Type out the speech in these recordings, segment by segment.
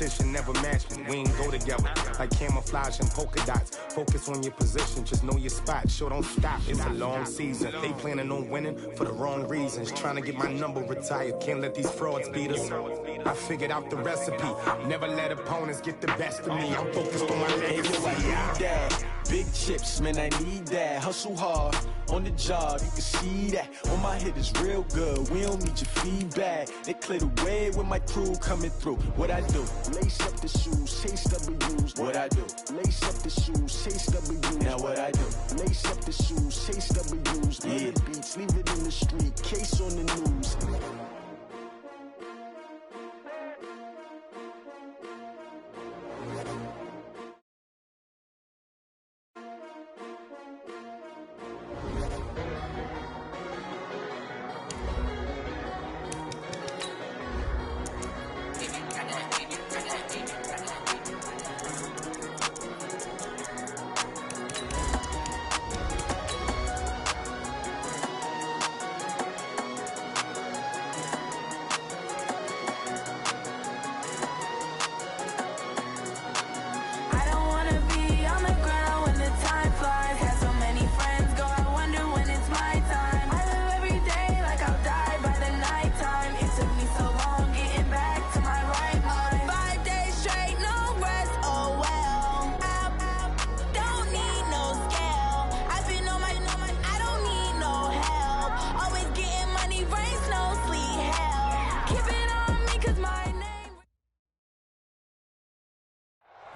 Competition never match me. We ain't go together. Like camouflage and polka dots. Focus on your position. Just know your spot. Sure, don't stop. It's a long season. They planning on winning for the wrong reasons. Trying to get my number retired. Can't let these frauds beat us. I figured out the recipe. Never let opponents get the best of me. I'm focused on my legacy. Big chips, man, I need that. Hustle hard on the job, you can see that. On my hit is real good, we don't need your feedback. They clear the way with my crew coming through. What I do? Lace up the shoes, chase W's. What I do? Lace up the shoes, chase W's. Now what I do? Lace up the shoes, chase W's. Yeah. The beats, leave it in the street, case on the news.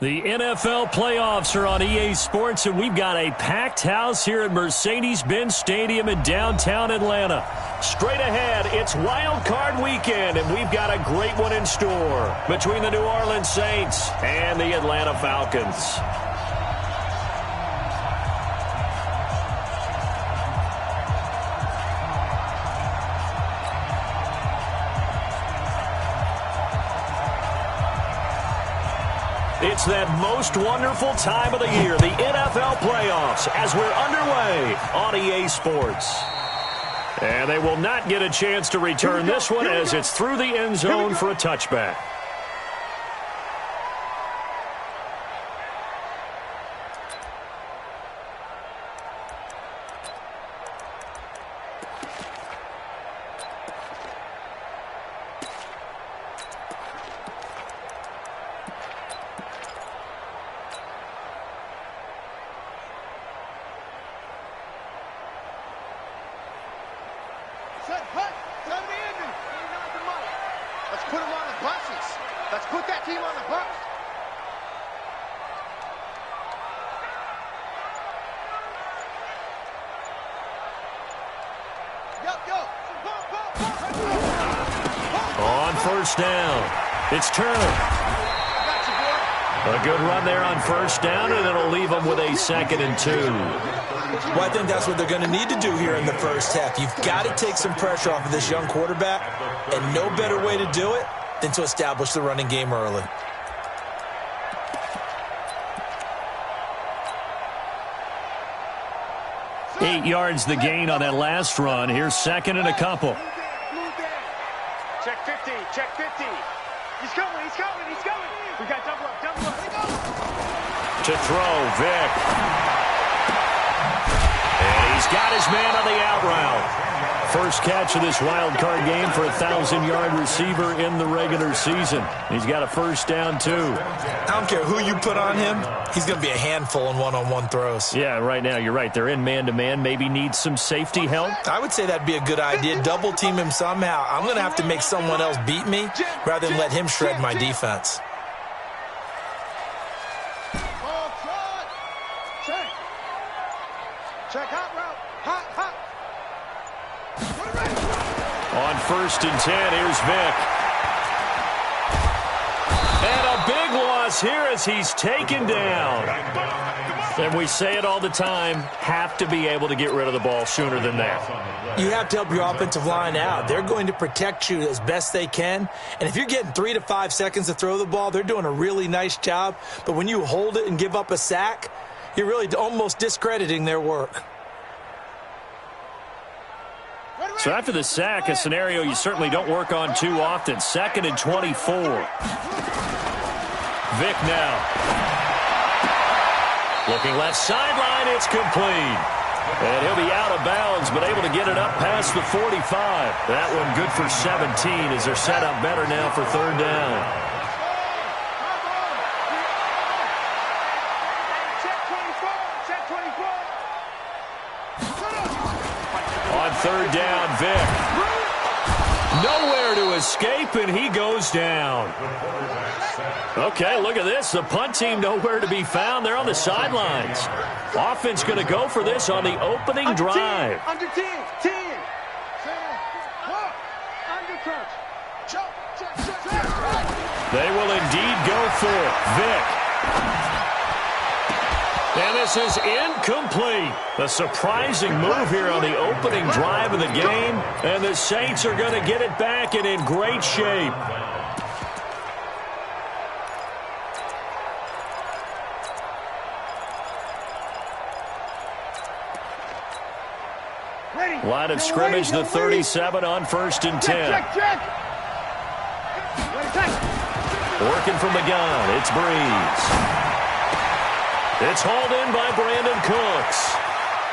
The NFL playoffs are on EA Sports, and we've got a packed house here at Mercedes-Benz Stadium in downtown Atlanta. Straight ahead, it's Wild Card Weekend, and we've got a great one in store between the New Orleans Saints and the Atlanta Falcons. It's that most wonderful time of the year, the NFL playoffs, as we're underway on EA Sports. And they will not get a chance to return this one as it's through the end zone for a touchback. On first down, it's Turner. A good run there on first down, and it'll leave them with a 2nd and 2. Well, I think that's what they're going to need to do here in the first half. You've got to take some pressure off of this young quarterback, and no better way to do it than to establish the running game early. Eight yards the gain on that last run. Here's 2nd and a couple. Check 50, check 50. He's coming, he's coming, he's coming. We got double up, double up. To throw, Vick. And he's got his man on the out route. First catch of this wild card game for a 1,000-yard receiver in the regular season. He's got a first down, too. I don't care who you put on him. He's going to be a handful in one-on-one throws. Yeah, right now, you're right. They're in man-to-man. Maybe needs some safety help. I would say that'd be a good idea. Double team him somehow. I'm going to have to make someone else beat me rather than let him shred my defense. Check hot route. Hot, hot. On 1st and 10, here's Vick. And a big loss here as he's taken down. And we say it all the time, have to be able to get rid of the ball sooner than that. You have to help your offensive line out. They're going to protect you as best they can. And if you're getting 3 to 5 seconds to throw the ball, they're doing a really nice job. But when you hold it and give up a sack, you're really almost discrediting their work. So after the sack, a scenario you certainly don't work on too often. 2nd and 24. Vick now. Looking left sideline, it's complete. And he'll be out of bounds, but able to get it up past the 45. That one good for 17 as they're set up better now for third down. On third down, Vick. Nowhere to escape, and he goes down. Okay, look at this. The punt team nowhere to be found. They're on the sidelines. Offense going to go for this on the opening drive. Under 10. Under crunch. They will indeed go for it. Vick. And this is incomplete. A surprising move here on the opening drive of the game. And the Saints are going to get it back and in great shape. Line of scrimmage, the 37 on 1st and 10. Working from the gun, it's Breeze. It's hauled in by Brandon Cooks.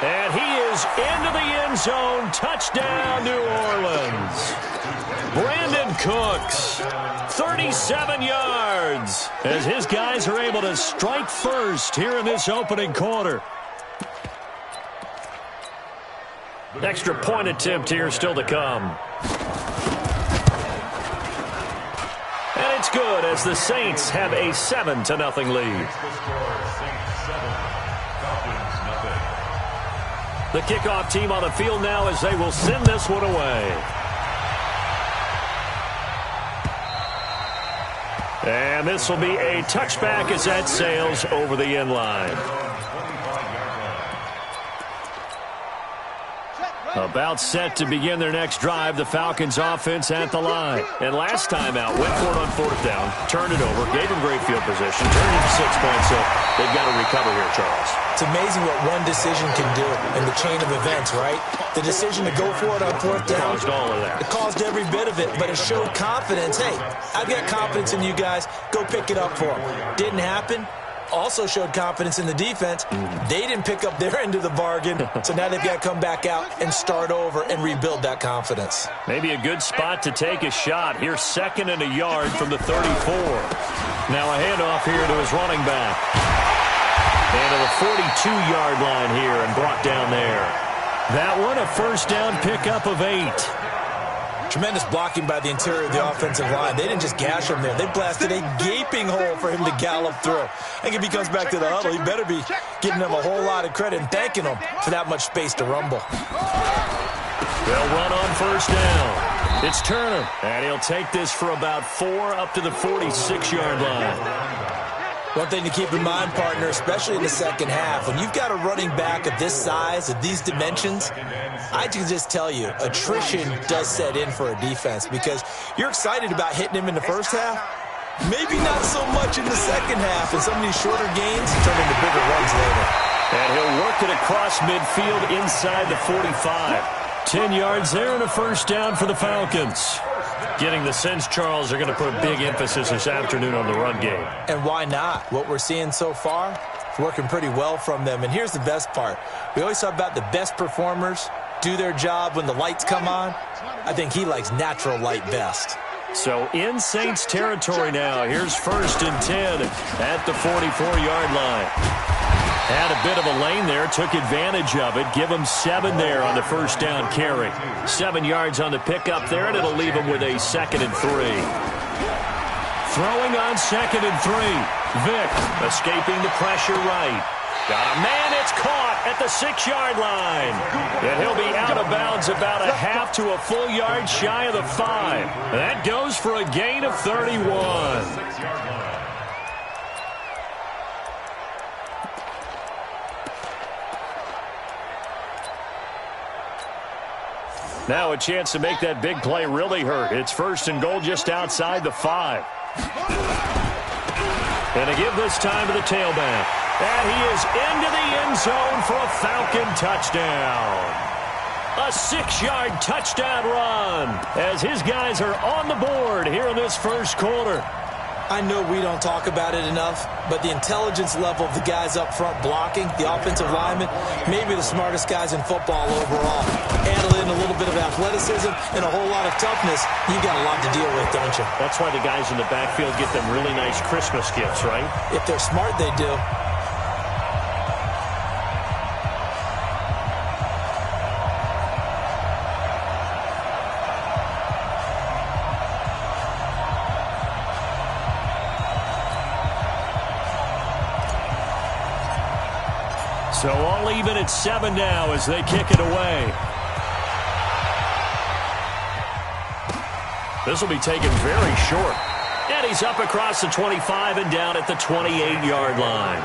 And he is into the end zone. Touchdown, New Orleans. Brandon Cooks, 37 yards, as his guys are able to strike first here in this opening quarter. Extra point attempt here still to come. And it's good as the Saints have a 7-0 lead. The kickoff team on the field now as they will send this one away. And this will be a touchback as that sails over the end line. About set to begin their next drive, the Falcons offense at the line. And last time out, went for it on 4th down, turned it over, gave them great field position, turned it to 6 points, so they've got to recover here, Charles. It's amazing what one decision can do in the chain of events, right? The decision to go for it on 4th down. Caused all of that. It caused every bit of it, but it showed confidence. Hey, I've got confidence in you guys. Go pick it up for them. Didn't happen. Also showed confidence in the defense. They didn't pick up their end of the bargain, so now they've got to come back out and start over and rebuild that confidence. Maybe a good spot to take a shot. Here's 2nd and a yard from the 34. Now a handoff here to his running back. And to the 42-yard line here and brought down there. That one a 1st down pickup of 8. Tremendous blocking by the interior of the offensive line. They didn't just gash him there. They blasted a gaping hole for him to gallop through. I think if he comes back to the huddle, he better be giving them a whole lot of credit and thanking them for that much space to rumble. They'll run on 1st down. It's Turner, and he'll take this for about 4 up to the 46-yard line. One thing to keep in mind, partner, especially in the second half, when you've got a running back of this size, of these dimensions, I can just tell you, attrition does set in for a defense because you're excited about hitting him in the first half, maybe not so much in the second half, and some of these shorter gains turn into bigger runs later. And he'll work it across midfield inside the 45. 10 yards there and a 1st down for the Falcons. Getting the sense, Charles, they're going to put a big emphasis this afternoon on the run game. And why not? What we're seeing so far is working pretty well from them. And here's the best part. We always talk about the best performers do their job when the lights come on. I think he likes natural light best. So in Saints territory now. Here's 1st and 10 at the 44-yard line. Had a bit of a lane there, took advantage of it. Give him 7 there on the 1st down carry. 7 yards on the pickup there, and it'll leave him with a 2nd and 3. Throwing on 2nd and 3. Vick escaping the pressure right. Got a man, it's caught at the 6-yard line. And he'll be out of bounds about a half to a full yard shy of the 5. That goes for a gain of 31. Now a chance to make that big play really hurt. It's 1st and goal just outside the 5. And to give this time to the tailback. And he is into the end zone for a Falcon touchdown. A 6-yard touchdown run as his guys are on the board here in this first quarter. I know we don't talk about it enough, but the intelligence level of the guys up front blocking, the offensive linemen, maybe the smartest guys in football overall. Add in a little bit of athleticism and a whole lot of toughness, you've got a lot to deal with, don't you? That's why the guys in the backfield get them really nice Christmas gifts, right? If they're smart, they do. So all even at 7 now as they kick it away. This will be taken very short. And he's up across the 25 and down at the 28-yard line.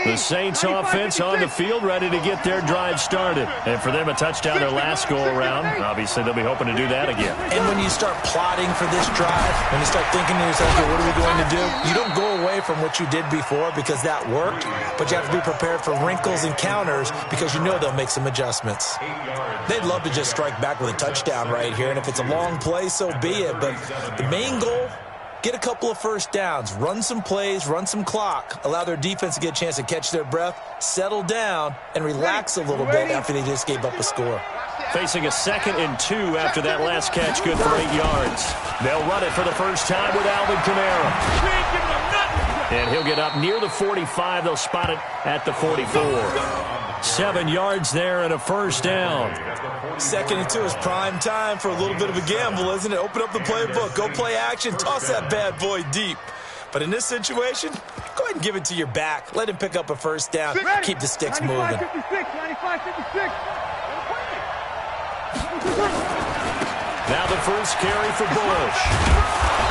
The Saints offense on the field, ready to get their drive started. And for them, a touchdown their last go-around. Obviously, they'll be hoping to do that again. And when you start plotting for this drive, when you start thinking to yourself, okay, what are we going to do? You don't go away from what you did before because that worked, but you have to be prepared for wrinkles and counters because you know they'll make some adjustments. They'd love to just strike back with a touchdown right here, and if it's a long play, so be it. But the main goal, get a couple of first downs, run some plays, run some clock, allow their defense to get a chance to catch their breath, settle down, and relax a little bit after they just gave up a score. Facing a 2nd and 2 after that last catch, good for 8 yards. They'll run it for the first time with Alvin Kamara. And he'll get up near the 45. They'll spot it at the 44. 7 yards there and a first down. 2nd and 2 is prime time for a little bit of a gamble, isn't it? Open up the playbook, go play action, toss that bad boy deep. But in this situation, go ahead and give it to your back. Let him pick up a first down. Keep the sticks moving. 95-56. Now the first carry for Bush.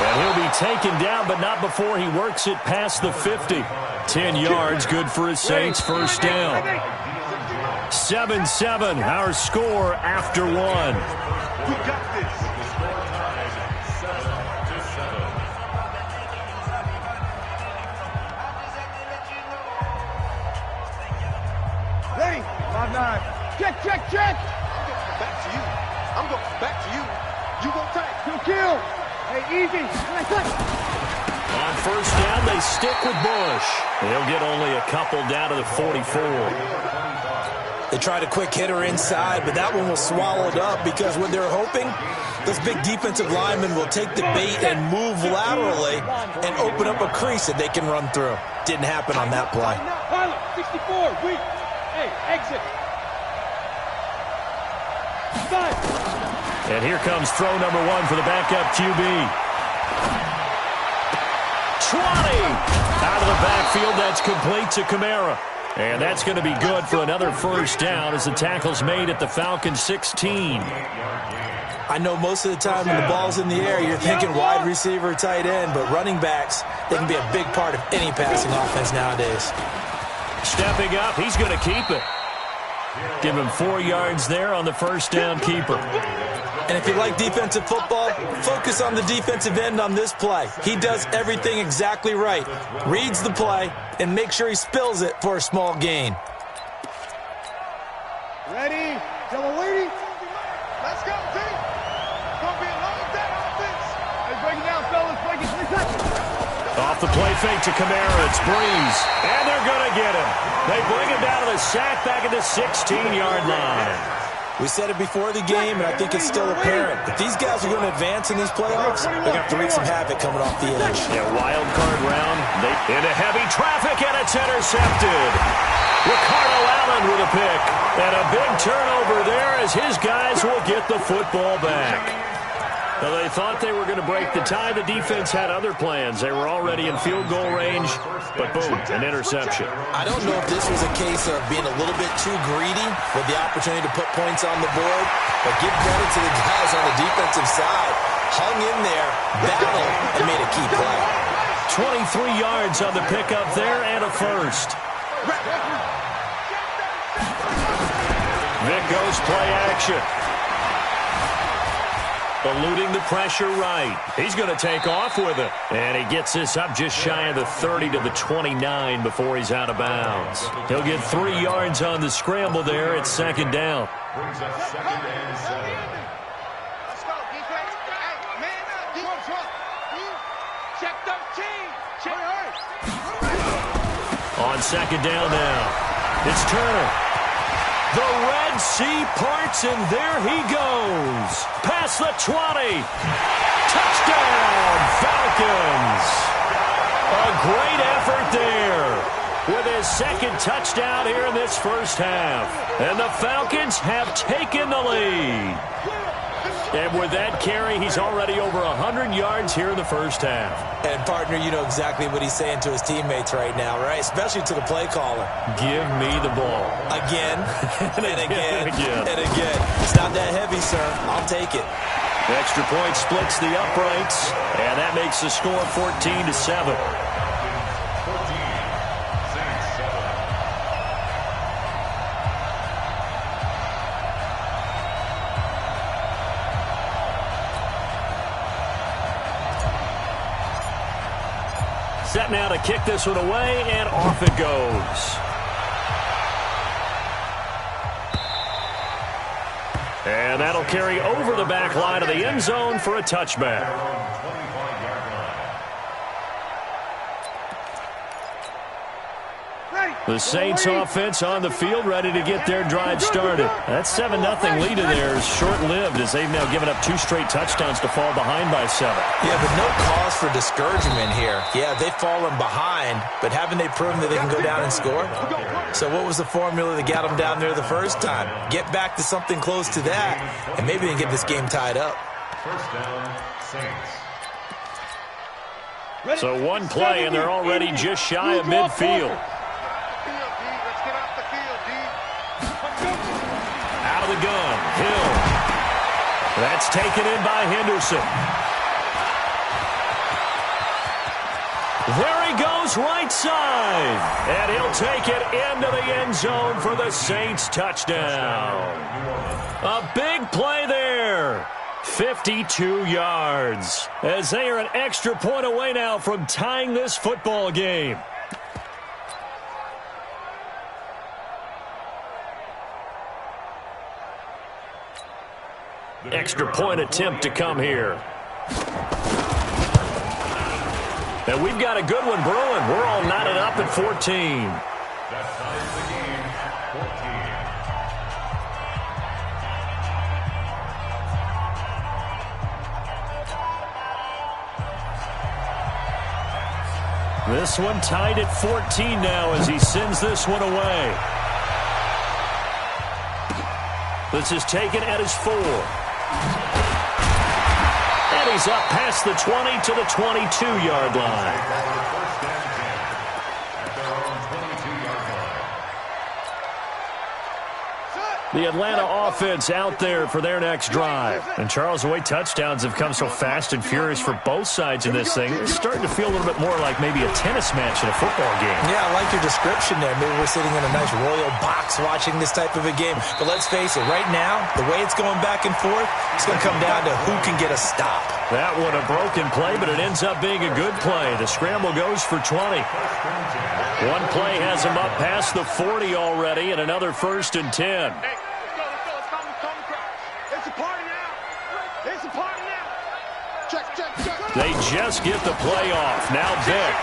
And he'll be taken down, but not before he works it past the 50. 10 yards, good for his Saints first down. 7-7, our score after 1. We got this. Ready? 5-9. Check. Back to you. I'm going back to you. You go tight. Kill. Hey, easy. On first down, they stick with Bush. He'll get only a couple down to the 44. They tried a quick hitter inside, but that one was swallowed up because what they're hoping, those big defensive linemen will take the bait and move laterally and open up a crease that they can run through. Didn't happen on that play. 64, weak. Hey, exit. And here comes throw number 1 for the backup QB. 20! Out of the backfield, that's complete to Kamara. And that's going to be good for another first down as the tackle's made at the Falcons 16. I know most of the time when the ball's in the air, you're thinking wide receiver, tight end, but running backs, they can be a big part of any passing offense nowadays. Stepping up, he's going to keep it. Give him 4 yards there on the first down keeper. And if you like defensive football, focus on the defensive end on this play. He does everything exactly right. Reads the play and make sure he spills it for a small gain. Ready? Double waiting. Let's go, team. It's going to be a long day offense. Hey, break it down, fellas. Break it. 3 seconds. Off the play fake to Kamara. It's Breeze. And they're going to get him. They bring him down to the sack back at the 16-yard line. We said it before the game, and I think it's still apparent. If these guys are going to advance in these playoffs, they're going to have to wreak some havoc coming off the edge. Yeah, wild card round. Into heavy traffic, and it's intercepted. Ricardo Allen with a pick. And a big turnover there as his guys will get the football back. Now, they thought they were going to break the tie. The defense had other plans. They were already in field goal range, but boom, an interception. I don't know if this was a case of being a little bit too greedy with the opportunity to put points on the board, but give credit to the guys on the defensive side. Hung in there, battled, and made a key play. 23 yards on the pickup there and a first. Vic goes play action. Eluding the pressure right. He's going to take off with it. And he gets this up just shy of the 30 to the 29 before he's out of bounds. He'll get 3 yards on the scramble there at second down. Brings up 2nd and 7. Let's go, defense. Hey, man up. Defense. Check 13. Check. On second down now, it's Turner. The Red Sea parts, and there he goes. Past the 20. Touchdown, Falcons. A great effort there with his second touchdown here in this first half. And the Falcons have taken the lead. And with that carry, he's already over 100 yards here in the first half. And, partner, you know exactly what he's saying to his teammates right now, right? Especially to the play caller. Give me the ball. Again, and again, again. and again. It's not that heavy, sir. I'll take it. Extra point splits the uprights, and that makes the score 14-7. Set now to kick this one away, and off it goes. And that'll carry over the back line of the end zone for a touchback. The Saints offense on the field, ready to get their drive started. That 7-0 lead of theirs short-lived as they've now given up 2 straight touchdowns to fall behind by 7. Yeah, but no cause for discouragement here. Yeah, they've fallen behind, but haven't they proven that they can go down and score? So what was the formula that got them down there the first time? Get back to something close to that, and maybe they can get this game tied up. First down, Saints. So one play, and they're already just shy of midfield. Out of the gun, Hill. That's taken in by Henderson. There he goes, right side. And he'll take it into the end zone for the Saints touchdown. A big play there. 52 yards. As they are an extra point away now from tying this football game. Extra point attempt to come here. And we've got a good one brewing. We're all knotted up at 14. That ties the game, 14. This one tied at 14 now as he sends this one away. This is taken at his 4. And he's up past the 20 to the 22-yard line. First and 10 at their own 22-yard line. The Atlanta offense out there for their next drive. And Charles, the way touchdowns have come so fast and furious for both sides in this thing, it's starting to feel a little bit more like maybe a tennis match in a football game. Yeah, I like your description there. Maybe we're sitting in a nice royal box watching this type of a game. But let's face it, right now, the way it's going back and forth, it's going to come down to who can get a stop. That one a broken play, but it ends up being a good play. The scramble goes for 20. One play has him up past the 40 already, and another 1st and 10. Hey, let's go. It's a party now. It's a party now. Check. They just get the play off. Now Vick.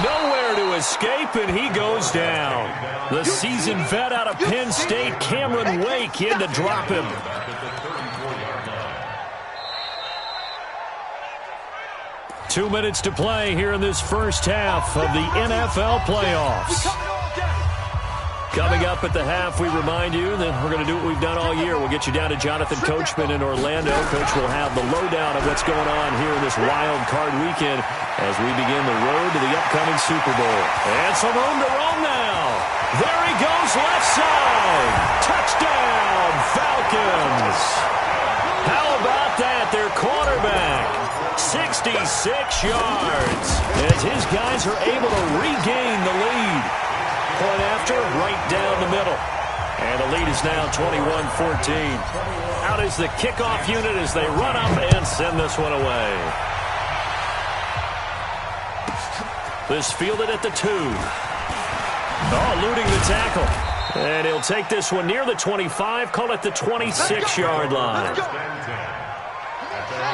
Nowhere to escape, and he goes down. The seasoned vet out of Penn State, Cameron Wake, in to drop him. At the 34-yard line. 2 minutes to play here in this first half of the NFL playoffs. Coming up at the half, we remind you that we're going to do what we've done all year. We'll get you down to Jonathan Coachman in Orlando. Coach will have the lowdown of what's going on here in this wild card weekend as we begin the road to the upcoming Super Bowl. And some room to roam now. There he goes, left side. Touchdown, Falcons. How about that? Their quarterback, 66 yards, as his guys are able to regain the lead. Point after, right down the middle. And the lead is now 21-14. Out is the kickoff unit as they run up and send this one away. This fielded at the 2. Oh, eluding the tackle. And he'll take this one near the 25, call it the 26-yard line.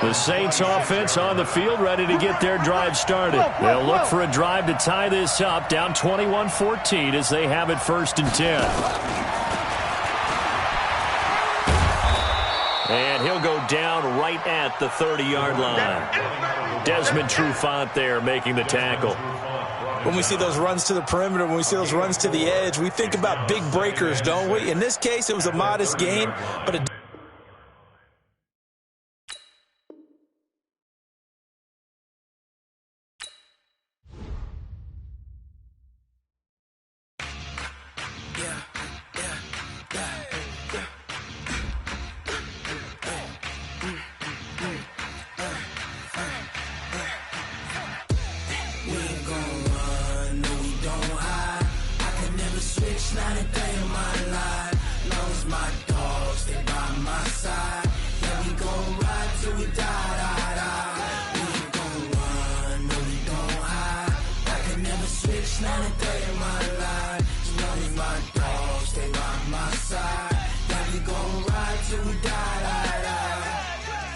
The Saints offense on the field, ready to get their drive started. They'll look for a drive to tie this up, down 21-14 as they have it 1st and 10. And he'll go down right at the 30-yard line. Desmond Trufant there making the tackle. When we see those runs to the perimeter, when we see those runs to the edge, we think about big breakers, don't we? In this case, it was a modest gain, but a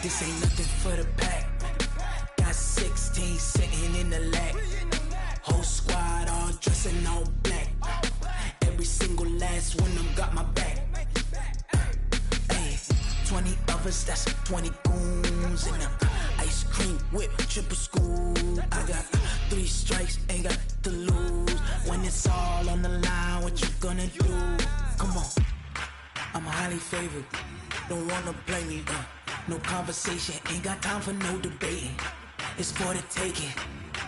This ain't nothing for the pack. Got 16 sitting in the lap. Whole squad all dressing all black. Every single last one of them got my back. Hey, 20 of us, that's 20 goons in them. Ice cream whip, triple scoop. I got 3 strikes, ain't got to lose. When it's all on the line, what you gonna do? Come on, I'm highly favored. Don't wanna play me, no conversation, ain't got time for no debating. It's for the taking,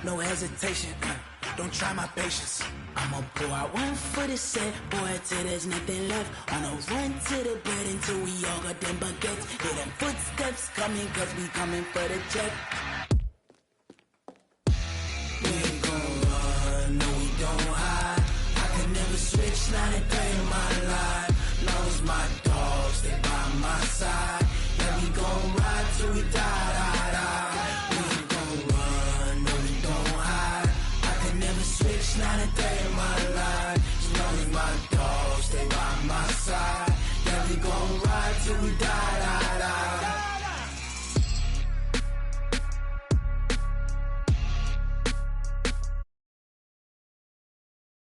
no hesitation. Don't try my patience. I'ma pour out one for the set, boy, till there's nothing left. On a run to the bread until we all got them baguettes. Hear them footsteps coming, cause we coming for the check.